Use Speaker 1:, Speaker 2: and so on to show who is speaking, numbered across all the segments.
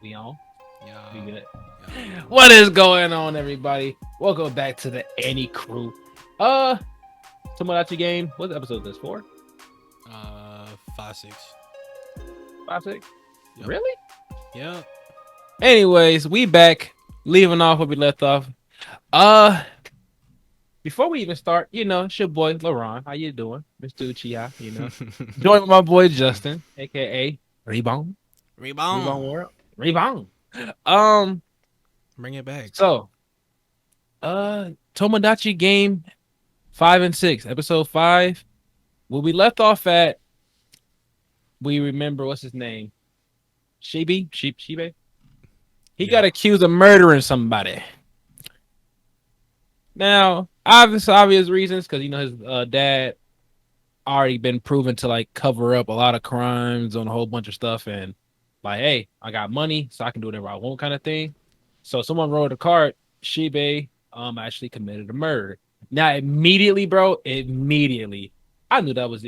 Speaker 1: We on? We
Speaker 2: Yo,
Speaker 1: good.
Speaker 2: yo.
Speaker 1: What is going on, everybody? Welcome back to the Annie Crew. Uh, Tomodachi game. What episode is this for?
Speaker 2: 5 6.
Speaker 1: 5 6.
Speaker 2: Yep.
Speaker 1: Really?
Speaker 2: Yep.
Speaker 1: Anyways, we back, leaving off where we left off. Uh, before we even start, it's your boy LaRon. How you doing, Mr. Uchiha? Joined with my boy Justin, aka Rebound,
Speaker 2: Rebound.
Speaker 1: Rebound World, Rebound. Um,
Speaker 2: Bring it back.
Speaker 1: so Tomodachi game 5 and 6, episode 5. Where we left off at, we remember what's his name? Shibe. He got
Speaker 2: Yeah.
Speaker 1: accused of murdering somebody. Now, obvious reasons, because his dad already been proven to like cover up a lot of crimes on a whole bunch of stuff, and like, hey, I got money, so I can do whatever I want, kind of thing. So someone wrote a card. Shibe actually committed a murder. Now immediately, bro, I knew that was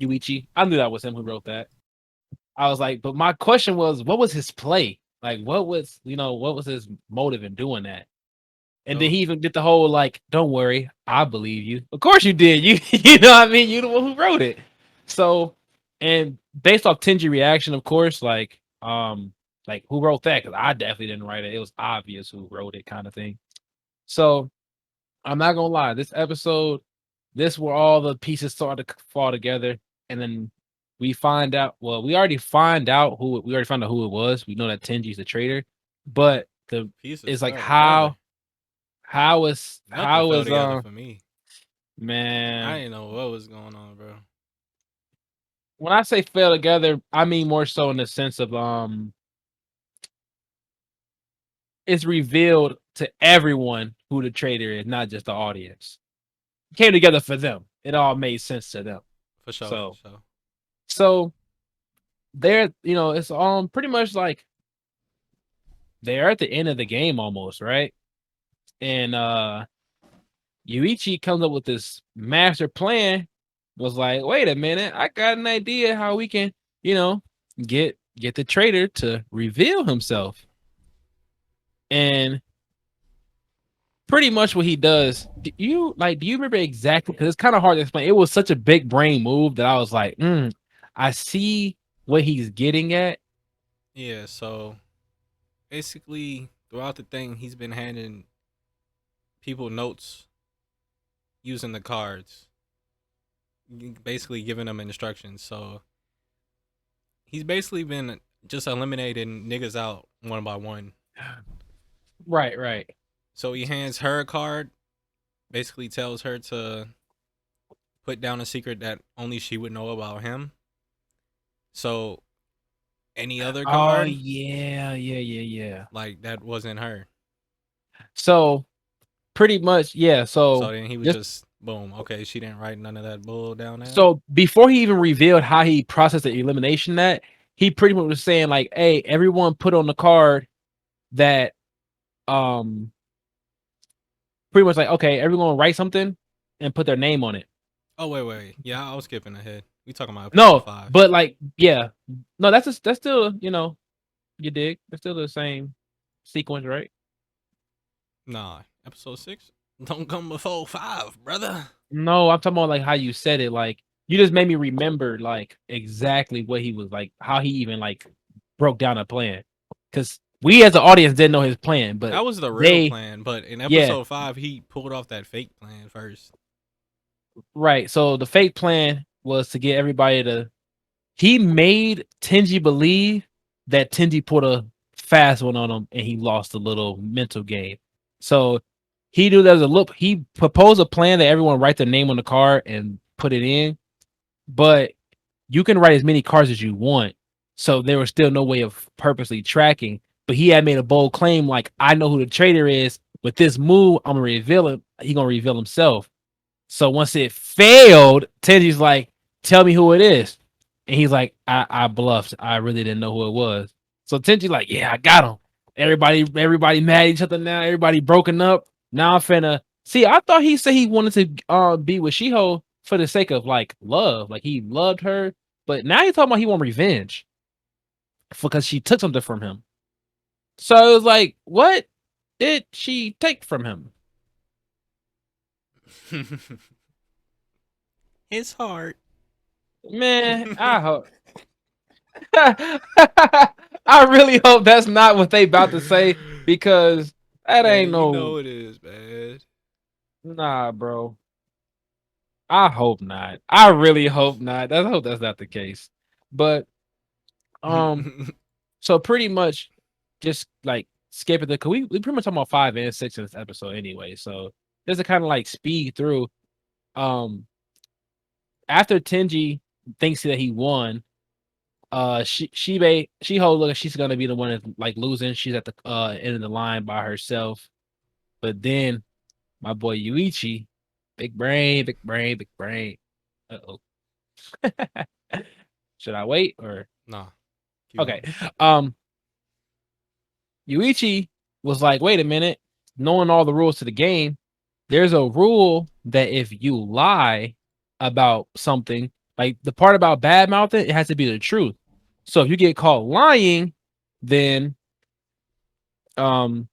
Speaker 1: Yuichi. I knew that was him who wrote that. I was like, but my question was, what was his play? Like, what was his motive in doing that? And then
Speaker 2: So
Speaker 1: he even did the whole like, don't worry, I believe you. Of course you did. You know what I mean? You the one who wrote it. So, and based off Tenji reaction, of course, like who wrote that? Because I definitely didn't write it. It was obvious who wrote it, kind of thing. So I'm not gonna lie, this episode, this where all the pieces start to fall together, and then we find out. Well, we already found out who it was. We know that Tenji's the traitor, but the
Speaker 2: pieces
Speaker 1: it's like
Speaker 2: fell together. Nothing
Speaker 1: how
Speaker 2: fell
Speaker 1: is
Speaker 2: together for me. I
Speaker 1: man,
Speaker 2: didn't know what was going on, bro.
Speaker 1: when I say fell together, I mean more so in the sense of it's revealed to everyone who the traitor is, not just the audience. It came together for them. It all made sense to them.
Speaker 2: For sure,
Speaker 1: So
Speaker 2: for sure.
Speaker 1: so they're it's pretty much like they're at the end of the game almost, right? And Yuichi comes up with this master plan, was like, wait a minute, I got an idea how we can, you know, get the traitor to reveal himself. And pretty much what he does, do you remember exactly? Because it's kind of hard to explain. It was such a big brain move that I was like, I see what he's getting at.
Speaker 2: Yeah, so basically throughout the thing he's been handing people notes using the cards. Basically giving them instructions. So he's basically been just eliminating niggas out one by one.
Speaker 1: Right.
Speaker 2: So he hands her a card, basically tells her to put down a secret that only she would know about him. So any other
Speaker 1: Oh
Speaker 2: card,
Speaker 1: yeah.
Speaker 2: like that wasn't her.
Speaker 1: So pretty much, yeah.
Speaker 2: So
Speaker 1: So
Speaker 2: then he was
Speaker 1: just
Speaker 2: just boom. Okay, she didn't write none of that bull down there.
Speaker 1: so before he even revealed how he processed the elimination, that he pretty much was saying like, "Hey, everyone, put on the card that um, pretty much like, okay, everyone write something and put their name on it."
Speaker 2: Oh wait. Yeah, I was skipping ahead. We talking about episode
Speaker 1: No,
Speaker 2: 5.
Speaker 1: but like, yeah, no, that's still you dig? That's still the same sequence, right?
Speaker 2: Nah, episode 6 don't come before 5, brother.
Speaker 1: No, I'm talking about like how you said it. Like you just made me remember like exactly what he was like, how he even like broke down a plan. Because we as the audience didn't know his plan, but
Speaker 2: That was the real
Speaker 1: they,
Speaker 2: plan, but in
Speaker 1: yeah,
Speaker 2: episode 5 he pulled off that fake plan first.
Speaker 1: right. So the fake plan was to get everybody to. He made Tenji believe that Tenji put a fast one on him and he lost a little mental game. So he knew there was a look. He proposed a plan that everyone write their name on the card and put it in, but you can write as many cards as you want. So there was still no way of purposely tracking. But he had made a bold claim, like, I know who the traitor is. With this move, I'm gonna reveal him. He gonna reveal himself. So once it failed, Tenji's like, tell me who it is. And he's like, I bluffed. I really didn't know who it was. So Tenji's like, yeah, I got him. Everybody mad at each other now. Everybody broken up. Now I'm finna see. I thought he said he wanted to be with Shiho for the sake of like love. Like he loved her. But now he's talking about he want revenge. because she took something from him. So it was like, what did she take from him?
Speaker 2: His heart.
Speaker 1: Man, I hope. I really hope that's not what they about to say because that
Speaker 2: Man,
Speaker 1: ain't
Speaker 2: you
Speaker 1: no
Speaker 2: know it is, man.
Speaker 1: nah, bro. I hope not. I really hope not. I hope that's not the case. But um, so pretty much just like skipping the we pretty much talking about 5 and 6 in this episode anyway. So just to kind of like speed through. Um, after Tenji thinks that he won, Shiho look like she's gonna be the one that's like losing. She's at the end of the line by herself. But then my boy Yuichi, big brain, big brain, big brain. Uh-oh. Should I wait or
Speaker 2: Nah, keep
Speaker 1: okay?
Speaker 2: going.
Speaker 1: Um, Yuichi was like, wait a minute, knowing all the rules to the game, there's a rule that if you lie about something, like the part about bad mouthing, it has to be the truth. So if you get caught lying, then um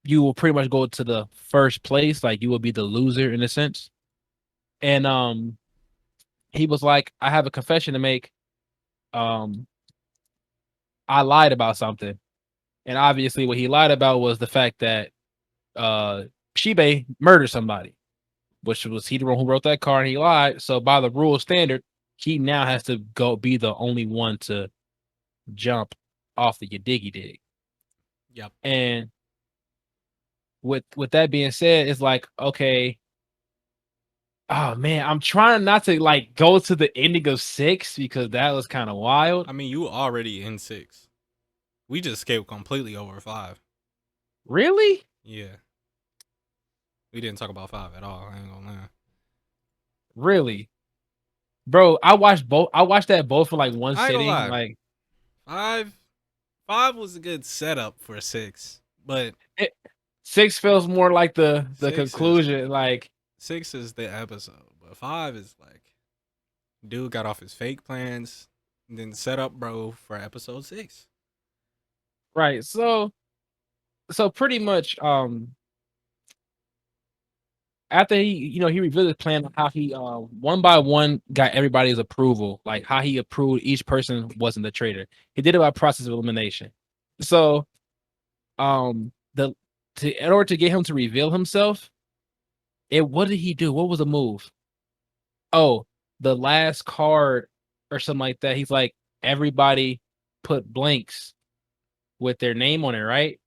Speaker 1: you will pretty much go to the first place, like you will be the loser in a sense. And he was like, I have a confession to make. Um, I lied about something. And obviously what he lied about was the fact that Shibe murdered somebody, which was he the one who wrote that card and he lied. So by the rule standard, he now has to go be the only one to jump off the Diggy Dig.
Speaker 2: Yep.
Speaker 1: And with that being said, it's like, okay, oh man, I'm trying not to like go to the ending of 6 because that was kind of wild.
Speaker 2: I mean, you already in 6. We just skipped completely over 5.
Speaker 1: Really?
Speaker 2: Yeah. We didn't talk about 5 at all. I ain't gonna lie.
Speaker 1: Really? Bro, I watched both. I watched that both for like one
Speaker 2: I ain't gonna
Speaker 1: sitting.
Speaker 2: lie.
Speaker 1: Like
Speaker 2: 5 5 was a good setup for 6. But
Speaker 1: it, 6 feels more like the
Speaker 2: 6 is
Speaker 1: conclusion. Like
Speaker 2: 6 is the episode. But 5 is like dude got off his fake plans and then set up bro for episode 6.
Speaker 1: right. So pretty much after he revealed his plan on how he one by one got everybody's approval, like how he approved each person wasn't the traitor. He did it by process of elimination. So the to in order to get him to reveal himself, what did he do? What was the move? Oh, the last card or something like that. He's like, everybody put blanks with their name on it, right?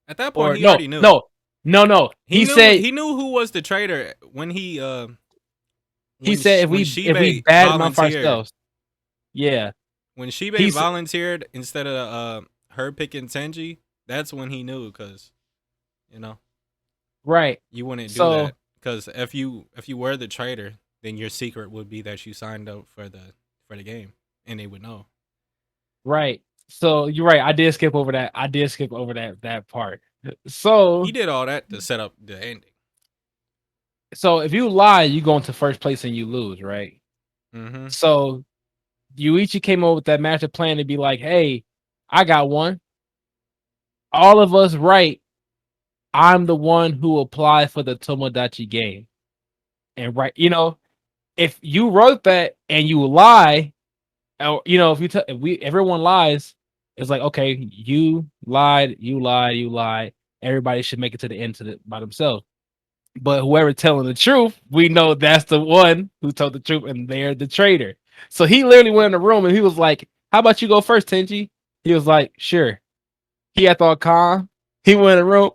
Speaker 2: At that point
Speaker 1: Or
Speaker 2: he
Speaker 1: no,
Speaker 2: already knew.
Speaker 1: no, no, no.
Speaker 2: He knew who was the traitor when
Speaker 1: he said
Speaker 2: when
Speaker 1: if we
Speaker 2: Shibe
Speaker 1: badmouth
Speaker 2: volunteered.
Speaker 1: ourselves, yeah.
Speaker 2: When Shibe
Speaker 1: He's
Speaker 2: volunteered instead of her picking Tenji, that's when he knew because you know
Speaker 1: right.
Speaker 2: you wouldn't do
Speaker 1: So
Speaker 2: that because if you were the traitor, then your secret would be that you signed up for the game and they would know.
Speaker 1: right. So you're right. I did skip over that. I did skip over that part.
Speaker 2: He
Speaker 1: So
Speaker 2: did all that to set up the ending.
Speaker 1: so if you lie, you go into first place and you lose, right?
Speaker 2: Mm-hmm.
Speaker 1: So Yuichi came up with that master plan to be like, hey, I got one. All of us right. I'm the one who applied for the Tomodachi game. And right, if you wrote that and you lie, or if if we everyone lies, it's like, okay, you lied, you lied, you lied. Everybody should make it to the end by themselves. But whoever telling the truth, we know that's the one who told the truth, and they're the traitor. So he literally went in the room and he was like, "How about you go first, Tenji?" He was like, "Sure." He had all calm. He went in the room.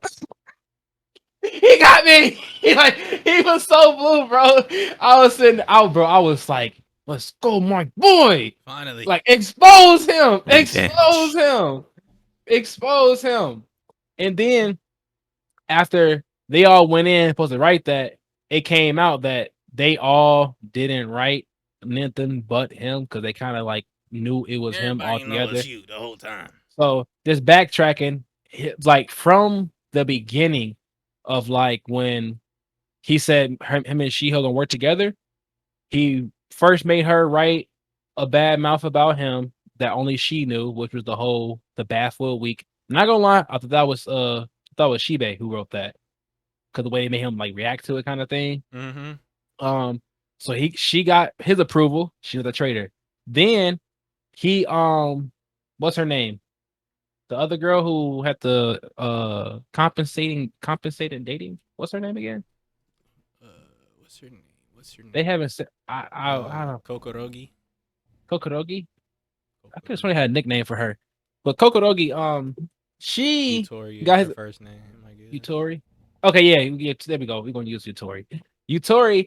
Speaker 1: He got me. He was so blue, bro. I was sitting out, bro. I was like, "Let's go, my boy!"
Speaker 2: Finally,
Speaker 1: Like, expose him, expose
Speaker 2: revenge.
Speaker 1: him, expose him. And then after they all went in supposed to write that, it came out that they all didn't write nothing but him because they kind of like knew it was him
Speaker 2: Everybody know
Speaker 1: altogether.
Speaker 2: it's you the whole time.
Speaker 1: So just backtracking, like from the beginning of like when he said him and She-Hulk gonna work together, he first made her write a bad mouth about him. that only she knew, which was the bathwood week. Not gonna lie, I thought it was Shibe who wrote that because the way they made him like react to it, kind of thing.
Speaker 2: Mm-hmm.
Speaker 1: Um, so she got his approval. She was a traitor. Then he what's her name? The other girl who had the compensating dating. What's her name again?
Speaker 2: Uh, what's her name? What's her
Speaker 1: They
Speaker 2: name?
Speaker 1: haven't said I don't
Speaker 2: Kokorogi.
Speaker 1: Kokorogi. I could have sworn
Speaker 2: Kokorogi.
Speaker 1: they had a nickname for her. But Kokorogi, she
Speaker 2: Utori is
Speaker 1: got
Speaker 2: her
Speaker 1: his
Speaker 2: first name, I guess.
Speaker 1: Utori. Okay, yeah, there we go. We're gonna use Utori. Utori,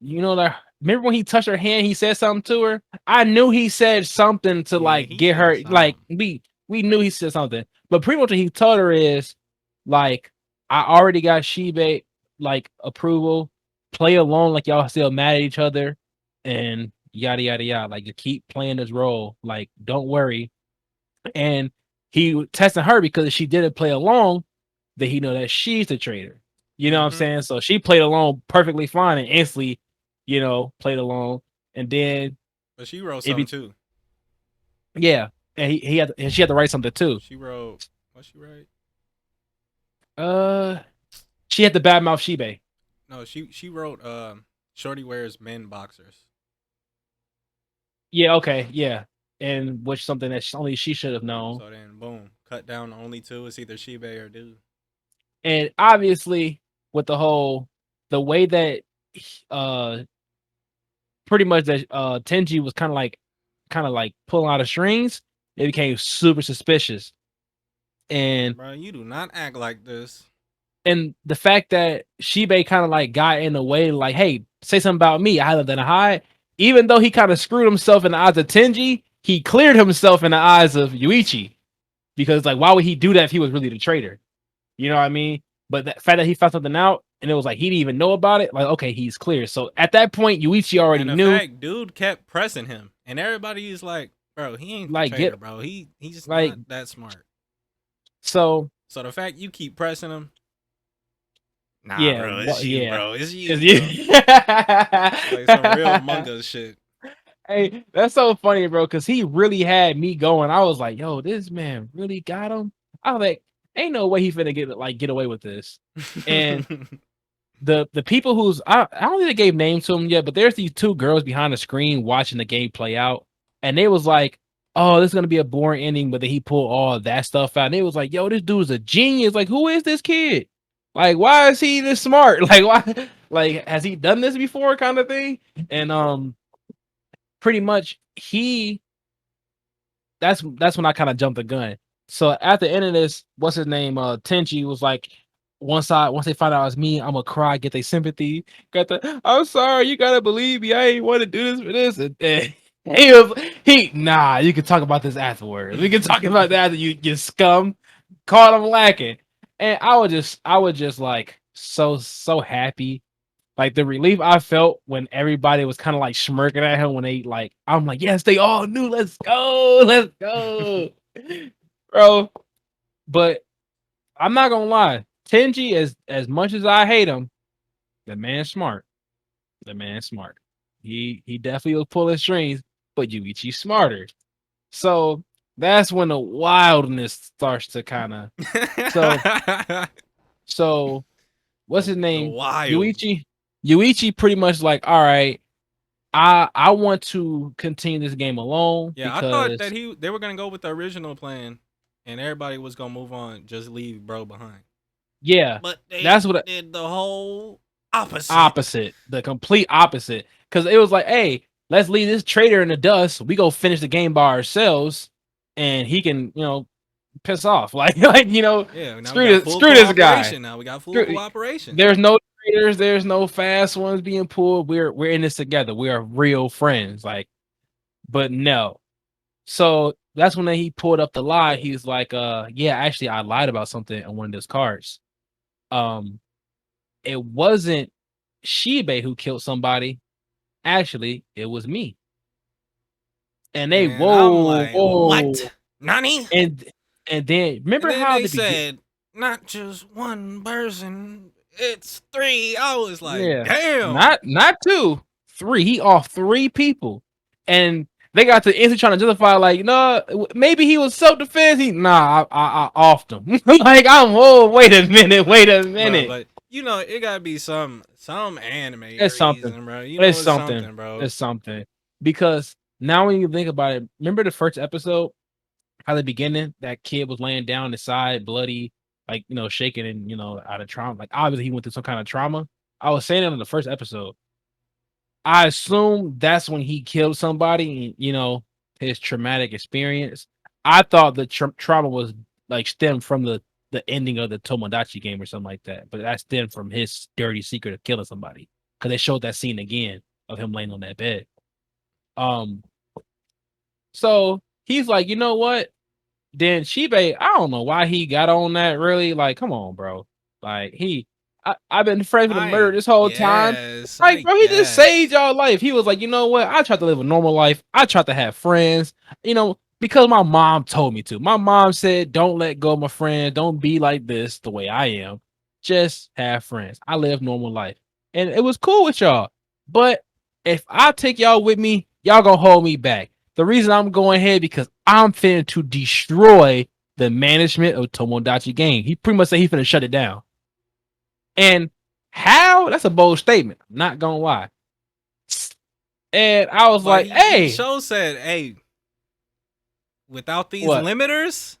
Speaker 1: you know that remember when he touched her hand, he said something to her? I knew he said something to
Speaker 2: Yeah,
Speaker 1: like
Speaker 2: he
Speaker 1: get
Speaker 2: said
Speaker 1: her like
Speaker 2: something.
Speaker 1: we knew he said something. But pretty much what he told her is like I already got Shibe like approval. Play along like y'all still mad at each other and yada yada yada. Like you keep playing this role. Like, don't worry. And he testing her because if she didn't play along, then he know that she's the traitor. You know what I'm
Speaker 2: Mm-hmm.
Speaker 1: saying? So she played along perfectly fine and instantly, played along. And then
Speaker 2: But she wrote
Speaker 1: it
Speaker 2: something
Speaker 1: be
Speaker 2: too.
Speaker 1: yeah. And and she had to write something too.
Speaker 2: She wrote what she write?
Speaker 1: Uh she had to badmouth Shibe.
Speaker 2: No, she wrote Shorty wears men boxers.
Speaker 1: Yeah, okay, yeah. And which something that only she should have known.
Speaker 2: So then boom, cut down to only two. It's either Shibe or dude.
Speaker 1: And obviously with the way that uh pretty much that Tenji was kind of like pulling out of strings, it became super suspicious. And
Speaker 2: Bro, you do not act like this.
Speaker 1: the fact that Shibe kind of like got in the way, like, hey, say something about me, I have than a hide. Even though he kind of screwed himself in the eyes of Tenji, he cleared himself in the eyes of Yuichi. Because like, why would he do that if he was really the traitor? You know what I mean? But the fact that he found something out and it was like he didn't even know about it, like, okay, he's clear. So at that point, Yuichi already
Speaker 2: And the
Speaker 1: knew,
Speaker 2: fact, dude kept pressing him, and everybody is like, "Bro, he ain't the
Speaker 1: like,
Speaker 2: traitor, bro. He's
Speaker 1: like,
Speaker 2: not that smart."
Speaker 1: so
Speaker 2: So the fact you keep pressing him, nah,
Speaker 1: yeah,
Speaker 2: bro, it's you,
Speaker 1: yeah.
Speaker 2: bro. It's
Speaker 1: Is
Speaker 2: you, bro.
Speaker 1: you?
Speaker 2: Like some real Among Us shit.
Speaker 1: Hey, that's so funny, bro, because he really had me going. I was like, yo, this man really got him. I was like, ain't no way he finna get away with this. And the people I don't think they gave names to them yet, but there's these two girls behind the screen watching the game play out, and they was like, "Oh, this is gonna be a boring ending," but then he pulled all that stuff out, and it was like, "Yo, this dude's a genius! Like, who is this kid? Like, why is he this smart? Like, why? Like, has he done this before?" Kind of thing. And pretty much that's when I kind of jumped the gun. So at the end of this, what's his name? Tenchi was like, once they find out it's me, I'm gonna cry, get their sympathy. Got the I'm sorry, you gotta believe me. I ain't want to do this for this. And nah, you can talk about this afterwards. We can talk about that after you scum. Caught him lacking. And I was just like so happy like the relief I felt when everybody was kind of like smirking at him when they like, I'm like, yes, they all knew. Let's go, bro. But I'm not gonna lie, Tenji, as much as I hate him, the man's smart. The man's smart. He definitely was pulling strings, but Yuichi's smarter. So that's when the wildness starts to kind of. So so what's his
Speaker 2: The
Speaker 1: name?
Speaker 2: wild.
Speaker 1: Yuichi. Yuichi pretty much like, all right, I want to continue this game alone
Speaker 2: Yeah, I thought that
Speaker 1: because
Speaker 2: they were gonna go with the original plan, and everybody was gonna move on, just leave bro behind.
Speaker 1: yeah,
Speaker 2: But
Speaker 1: that's
Speaker 2: they
Speaker 1: what
Speaker 2: did the whole opposite.
Speaker 1: opposite, the complete opposite. Because it was like, hey, let's leave this traitor in the dust. We go finish the game by ourselves, and he can, piss off. Like
Speaker 2: Yeah, now we
Speaker 1: screw
Speaker 2: got
Speaker 1: this,
Speaker 2: full
Speaker 1: screw this guy.
Speaker 2: cooperation. Now we got full
Speaker 1: Screw,
Speaker 2: cooperation.
Speaker 1: there's no traitors, there's no fast ones being pulled. We're in this together. We are real friends. Like, but no. So that's when he pulled up the lie. He's like, yeah, actually I lied about something on one of those cards. Um, it wasn't Shibe who killed somebody. Actually, it was me. And they
Speaker 2: And I'm
Speaker 1: whoa,
Speaker 2: like,
Speaker 1: whoa.
Speaker 2: what? Nani?
Speaker 1: And then
Speaker 2: And
Speaker 1: remember
Speaker 2: then
Speaker 1: how
Speaker 2: they
Speaker 1: the begin
Speaker 2: said, not just one person, it's three. I was like,
Speaker 1: yeah,
Speaker 2: damn.
Speaker 1: not two, three. He off three people. And They got to instantly trying to justify, like, no, maybe he was self defense. I offed him. Like, wait a minute, wait a
Speaker 2: bro.
Speaker 1: minute.
Speaker 2: But you know, it gotta be some anime
Speaker 1: It's something.
Speaker 2: reason, bro. You
Speaker 1: It's
Speaker 2: know, it's
Speaker 1: something.
Speaker 2: something, bro.
Speaker 1: It's something. Because now when you think about it, remember the first episode, how the beginning that kid was laying down the side, bloody, like, shaking and out of trauma. Like, obviously he went through some kind of trauma. I was saying it in the first episode. I assume that's when he killed somebody, and, his traumatic experience. I thought the trauma was like stemmed from the ending of the Tomodachi game or something like that, but that stemmed from his dirty secret of killing somebody, because they showed that scene again of him laying on that bed. Um, so he's like, you know what? Then Shibe, I don't know why he got on that. Really, like, come on, bro. Like I've been friends with a murderer this whole time. Like,
Speaker 2: I
Speaker 1: bro, he just saved
Speaker 2: guess.
Speaker 1: y'all life. He was like, you know what? I tried to live a normal life. I tried to have friends, because my mom told me to. My mom said, don't let go of my friends. Don't be like this the way I am. Just have friends. I live normal life. And it was cool with y'all. But if I take y'all with me, y'all gonna hold me back. The reason I'm going ahead because I'm finna to destroy the management of Tomodachi Game. He pretty much said he finna shut it down. And how? That's a bold statement. I'm not gonna lie. And I was
Speaker 2: But
Speaker 1: like,
Speaker 2: he
Speaker 1: hey,
Speaker 2: show said, hey, without these
Speaker 1: what?
Speaker 2: limiters,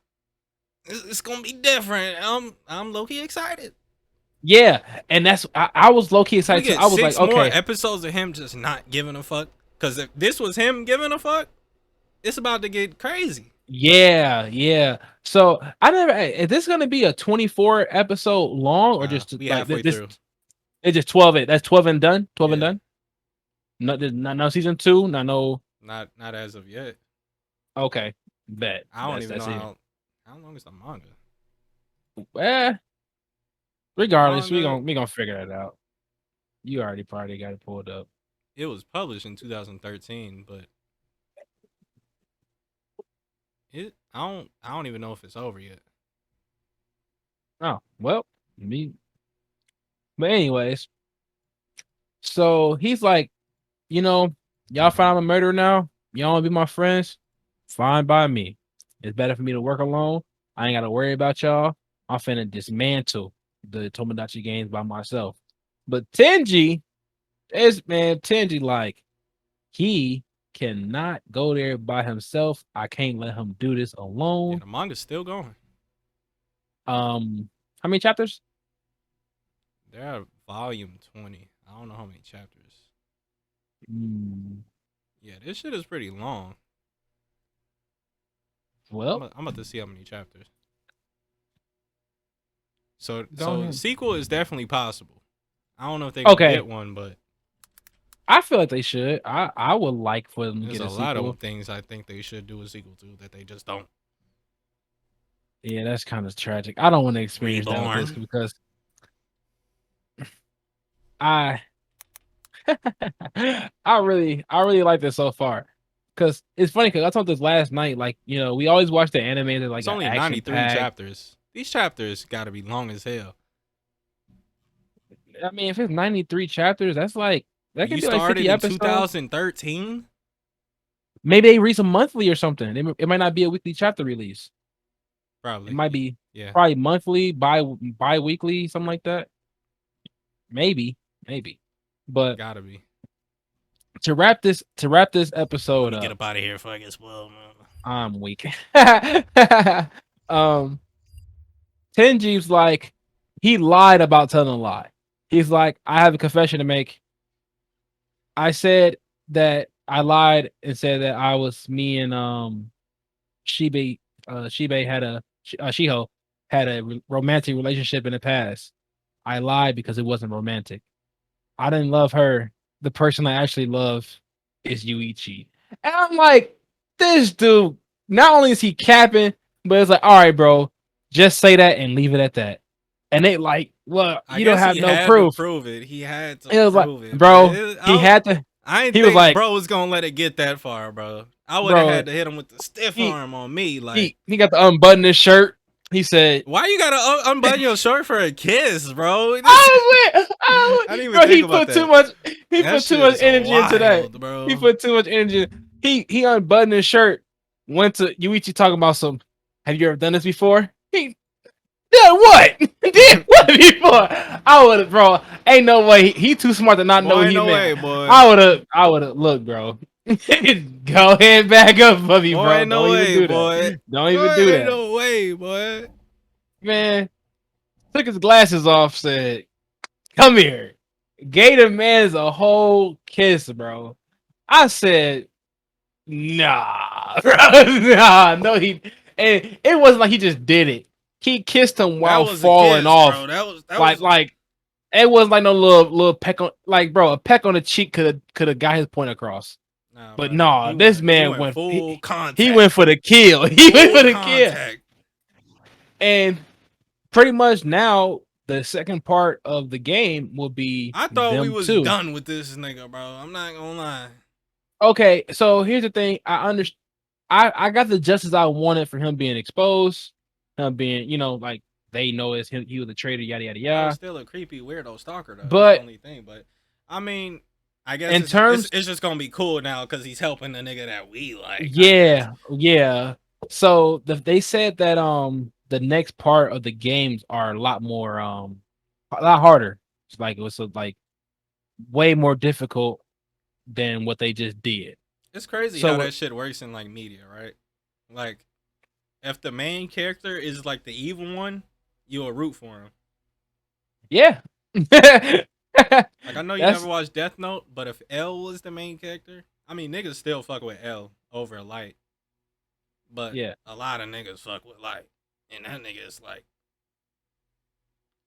Speaker 2: it's gonna be different. I'm low key excited.
Speaker 1: Yeah, and I was low key
Speaker 2: If we
Speaker 1: excited too.
Speaker 2: get
Speaker 1: I was like,
Speaker 2: 6 more
Speaker 1: okay,
Speaker 2: episodes of him just not giving a fuck, because if this was him giving a fuck, it's about to get crazy.
Speaker 1: yeah, yeah. So I never. Is this gonna be a 24 episode long or just
Speaker 2: We
Speaker 1: like
Speaker 2: halfway
Speaker 1: this?
Speaker 2: through.
Speaker 1: It's just 12. That's 12 and done. 12 and
Speaker 2: Yeah,
Speaker 1: done. Not no season two. Not no.
Speaker 2: not as of yet.
Speaker 1: Okay, bet.
Speaker 2: I don't even know
Speaker 1: That's it.
Speaker 2: how long is the manga.
Speaker 1: Eh,
Speaker 2: The
Speaker 1: regardless,
Speaker 2: manga,
Speaker 1: we gonna figure that out. You already probably got it pulled up.
Speaker 2: it was published in 2013, but I don't even know if it's over yet.
Speaker 1: Oh well, me. But anyways, so he's like, y'all find I'm a murderer now. Y'all wanna be my friends? Fine by me. It's better for me to work alone. I ain't gotta worry about y'all. I'm finna dismantle the Tomodachi games by myself. But Tenji, like, he cannot go there by himself. I can't let him do this
Speaker 2: Yeah,
Speaker 1: alone.
Speaker 2: the manga's still going.
Speaker 1: How many chapters?
Speaker 2: They're at volume 20. I don't know how many chapters.
Speaker 1: Hmm,
Speaker 2: Yeah, this shit is pretty long.
Speaker 1: well,
Speaker 2: I'm about to see how many chapters. So
Speaker 1: go
Speaker 2: so
Speaker 1: ahead.
Speaker 2: sequel is definitely possible. I don't know if they're gonna
Speaker 1: Okay,
Speaker 2: get one, but
Speaker 1: I feel like they should. I would like for them to
Speaker 2: there's
Speaker 1: get
Speaker 2: a
Speaker 1: a
Speaker 2: lot of
Speaker 1: sequel.
Speaker 2: things I think they should do a sequel to that they just don't.
Speaker 1: Yeah, that's kind of tragic. I don't want to experience that with this
Speaker 2: Reborn.
Speaker 1: because I I really like this so far. Cause it's funny because I told this last night, like, we always watch the anime that like
Speaker 2: It's
Speaker 1: got
Speaker 2: only
Speaker 1: action
Speaker 2: 93
Speaker 1: packed.
Speaker 2: chapters. These chapters got to be long as hell.
Speaker 1: I mean, if it's 93 chapters, that's like that can
Speaker 2: You
Speaker 1: be like 50
Speaker 2: started in
Speaker 1: episodes.
Speaker 2: 2013,
Speaker 1: Maybe they release them monthly or something. It might not be a weekly chapter release. It
Speaker 2: probably.
Speaker 1: might be
Speaker 2: Yeah,
Speaker 1: probably monthly, bi-weekly, something like that. Maybe. But
Speaker 2: gotta be.
Speaker 1: to wrap this
Speaker 2: Well, let
Speaker 1: episode
Speaker 2: me get
Speaker 1: up,
Speaker 2: up out of here before I get spoiled, man.
Speaker 1: I'm weak. um Tenji's like, he lied about telling a lie. He's like, I have a confession to make. I said that I lied and said that I was me and Shibe Shibe had Shiho had a romantic relationship in the past. I lied because it wasn't romantic. I didn't love her. The person I actually love is Yuichi. And I'm like, this dude, not only is he capping, but it's like, all right, bro, just say that and leave it at that. And they like, well,
Speaker 2: I
Speaker 1: you don't
Speaker 2: guess
Speaker 1: have
Speaker 2: he
Speaker 1: no
Speaker 2: had to
Speaker 1: proof.
Speaker 2: prove it. He had to
Speaker 1: It was like,
Speaker 2: prove it, but
Speaker 1: bro, he had to,
Speaker 2: I didn't
Speaker 1: he was
Speaker 2: think
Speaker 1: like,
Speaker 2: bro was gonna let it get that far, bro. I would have
Speaker 1: bro,
Speaker 2: had to hit him with the stiff
Speaker 1: he
Speaker 2: arm on me. Like,
Speaker 1: he got to unbutton his shirt. He said,
Speaker 2: why you gotta unbutton your shirt for a kiss, bro? This,
Speaker 1: I
Speaker 2: I didn't even
Speaker 1: bro,
Speaker 2: think about that.
Speaker 1: he
Speaker 2: That
Speaker 1: put too
Speaker 2: shit
Speaker 1: much
Speaker 2: is
Speaker 1: energy into that.
Speaker 2: wild,
Speaker 1: He
Speaker 2: bro.
Speaker 1: put too much energy. He unbuttoned his shirt, went to Yuichi talking about some. Have you ever done this before? He did what? Did what before? I would have, bro. Ain't no way. He too smart to not know what
Speaker 2: Boy,
Speaker 1: he
Speaker 2: no
Speaker 1: meant.
Speaker 2: way, boy.
Speaker 1: I would have. Look, bro. Go ahead, back up for me,
Speaker 2: Boy,
Speaker 1: bro.
Speaker 2: ain't no
Speaker 1: Don't even
Speaker 2: way,
Speaker 1: do that.
Speaker 2: boy.
Speaker 1: Don't even
Speaker 2: Boy,
Speaker 1: do
Speaker 2: ain't
Speaker 1: that,
Speaker 2: no way, boy.
Speaker 1: man. Took his glasses off. Said, "Come here." Gave the man's a whole kiss, bro. I said, nah, bro. Nah, no, and it wasn't like he just did it. He kissed him
Speaker 2: That
Speaker 1: while
Speaker 2: was a
Speaker 1: falling
Speaker 2: kiss,
Speaker 1: off.
Speaker 2: bro. That
Speaker 1: Like,
Speaker 2: was
Speaker 1: like it wasn't like no little peck on, like, bro, a peck on the cheek could have got his point across.
Speaker 2: nah,
Speaker 1: But
Speaker 2: bro.
Speaker 1: nah, this
Speaker 2: He
Speaker 1: man
Speaker 2: went
Speaker 1: went
Speaker 2: full
Speaker 1: he went
Speaker 2: contact.
Speaker 1: for the kill. He went
Speaker 2: Full
Speaker 1: for the kill.
Speaker 2: contact.
Speaker 1: And pretty much now the second part of the game will be
Speaker 2: I thought we
Speaker 1: them
Speaker 2: was
Speaker 1: two.
Speaker 2: done with this nigga, bro. I'm not gonna lie.
Speaker 1: Okay, so here's the thing. I understand. I got the justice I wanted for him being exposed, him being, like they know it's him, he was a traitor, yada yada
Speaker 2: That was
Speaker 1: yada.
Speaker 2: still a creepy weirdo stalker though. That's the
Speaker 1: But
Speaker 2: only thing. But I mean, I guess
Speaker 1: in
Speaker 2: it's it's,
Speaker 1: terms,
Speaker 2: it's just gonna be cool now because he's helping the nigga that we like. I guess.
Speaker 1: yeah, yeah. So they said that the next part of the games are a lot more a lot harder. It's like it was like way more difficult than what they just did.
Speaker 2: It's crazy how
Speaker 1: So
Speaker 2: that shit works in like media, right? Like if the main character is like the evil one, you'll root for him.
Speaker 1: yeah.
Speaker 2: Like I know you never
Speaker 1: That's
Speaker 2: watched Death Note, but if L was the main character, I mean niggas still fuck with L over Light, but
Speaker 1: yeah.
Speaker 2: a lot of niggas fuck with Light, and that nigga is like,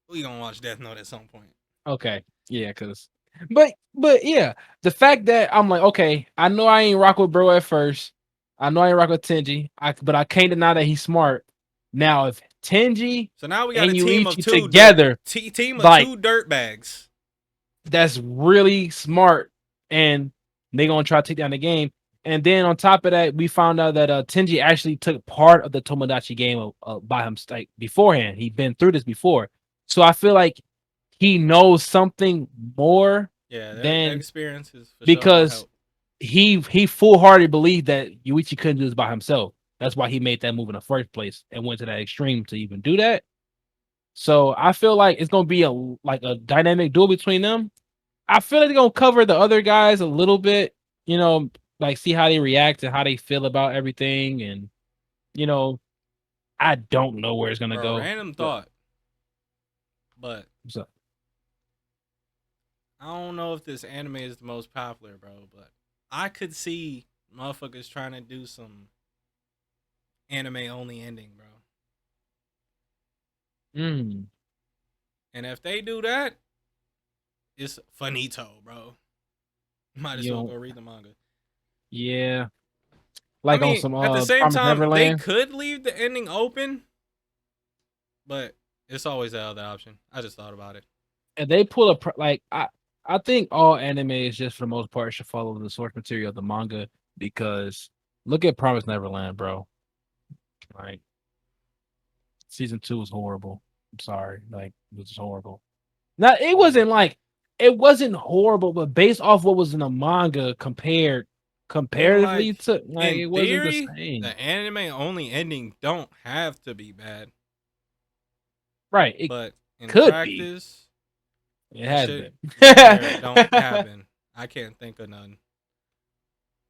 Speaker 2: we gonna watch Death Note at some point.
Speaker 1: Okay. Yeah, cause but yeah, the fact that I'm like, okay, I know I ain't rock with bro at first. I know I ain't rock with Tenji. But I can't deny that he's smart. Now if Tenji
Speaker 2: So now we got
Speaker 1: and
Speaker 2: a team of
Speaker 1: Yuichi
Speaker 2: two dirt
Speaker 1: together,
Speaker 2: team of
Speaker 1: like
Speaker 2: two dirt bags.
Speaker 1: that's really smart, and they gonna try to take down the game. And then on top of that, we found out that Tenji actually took part of the Tomodachi game by him, like beforehand. He'd been through this before, so I feel like he knows something more
Speaker 2: Yeah, that
Speaker 1: than
Speaker 2: experience is for sure gonna
Speaker 1: because
Speaker 2: help.
Speaker 1: he full-heartedly believed that Yuichi couldn't do this by himself. That's why he made that move in the first place and went to that extreme to even do that. So I feel like it's gonna be a dynamic duel between them. I feel like they're gonna cover the other guys a little bit, you know, like see how they react and how they feel about everything, and you know, I don't know where it's gonna
Speaker 2: Bro,
Speaker 1: go,
Speaker 2: random
Speaker 1: but
Speaker 2: thought, but
Speaker 1: so
Speaker 2: I don't know if this anime is the most popular, bro. But I could see motherfuckers trying to do some anime only ending, bro.
Speaker 1: mm,
Speaker 2: And if they do that, it's finito, bro. Might as
Speaker 1: you
Speaker 2: well go
Speaker 1: know,
Speaker 2: read the manga.
Speaker 1: yeah,
Speaker 2: I
Speaker 1: like on
Speaker 2: mean,
Speaker 1: some
Speaker 2: at the same
Speaker 1: Promise
Speaker 2: time, they
Speaker 1: Neverland.
Speaker 2: could leave the ending open, but it's always the other option. I just thought about it.
Speaker 1: And they pull like I think all anime is just for the most part should follow the source material of the manga because look at Promise Neverland, bro. Like season 2 was horrible. I'm sorry, like it was just horrible. Now
Speaker 2: Yeah.
Speaker 1: it wasn't horrible, but based off what was in the manga
Speaker 2: And
Speaker 1: comparatively
Speaker 2: like
Speaker 1: to like
Speaker 2: in
Speaker 1: it wasn't the
Speaker 2: theory,
Speaker 1: same.
Speaker 2: the anime only ending don't have to be bad,
Speaker 1: Right? It
Speaker 2: but in
Speaker 1: could be.
Speaker 2: practice,
Speaker 1: It
Speaker 2: that
Speaker 1: has
Speaker 2: shit
Speaker 1: been.
Speaker 2: damn near don't happen. I can't think of none.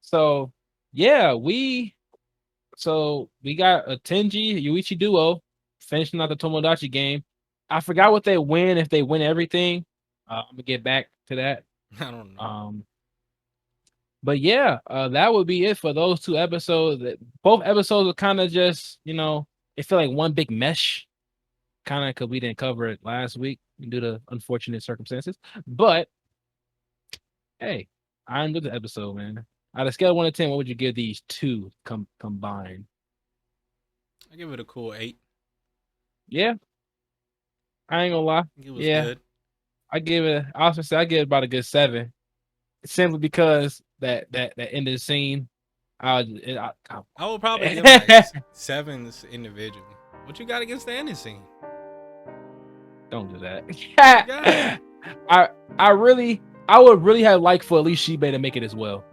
Speaker 1: So yeah, we got a Tenji Yuichi duo finishing out the Tomodachi game. I forgot what they win if they win everything. I'm gonna get back to that.
Speaker 2: I don't know.
Speaker 1: Um, but yeah, that would be it for those two episodes. Both episodes are kind of just it feel like one big mesh, kind of because we didn't cover it last week due to unfortunate circumstances. But hey, I enjoyed the episode, man. Out of scale of 1 to 10, what would you give these two combined?
Speaker 2: I give it a cool 8.
Speaker 1: Yeah, I ain't gonna lie.
Speaker 2: I think it was
Speaker 1: Yeah,
Speaker 2: good.
Speaker 1: I was gonna say I give it about a good 7, simply because that end of the scene.
Speaker 2: I would probably give like sevens individually. What you got against the ending scene?
Speaker 1: Don't do
Speaker 2: What you got?
Speaker 1: that. I I would really have liked for at least Shibe to make it as well.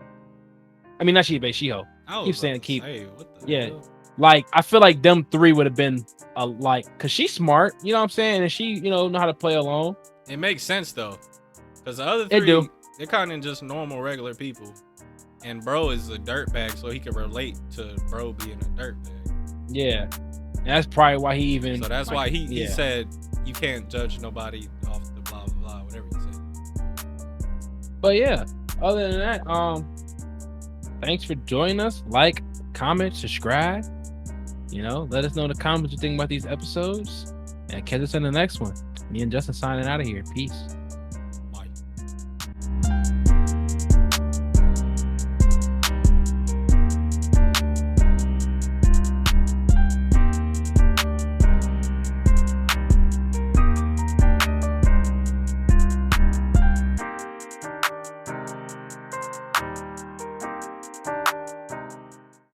Speaker 1: I mean, not Shibe, Shiho.
Speaker 2: I
Speaker 1: Keep
Speaker 2: was
Speaker 1: saying
Speaker 2: about to
Speaker 1: keep.
Speaker 2: say, what the
Speaker 1: Yeah.
Speaker 2: hell?
Speaker 1: Like, I feel like them three would have been cause she's smart, you know what I'm saying? And she, know how to play alone.
Speaker 2: It makes sense though, because the other
Speaker 1: It do.
Speaker 2: three, they're kind of just normal, regular people, and bro is a dirtbag, so he can relate to bro being a dirtbag.
Speaker 1: Yeah. And that's probably why he even.
Speaker 2: So that's
Speaker 1: like,
Speaker 2: why he said you can't judge nobody off the blah blah blah, whatever he said.
Speaker 1: But yeah, other than that, thanks for joining us. Like, comment, subscribe. Let us know in the comments what you think about these episodes. And catch us in the next one. Me and Justin signing out of here. Peace.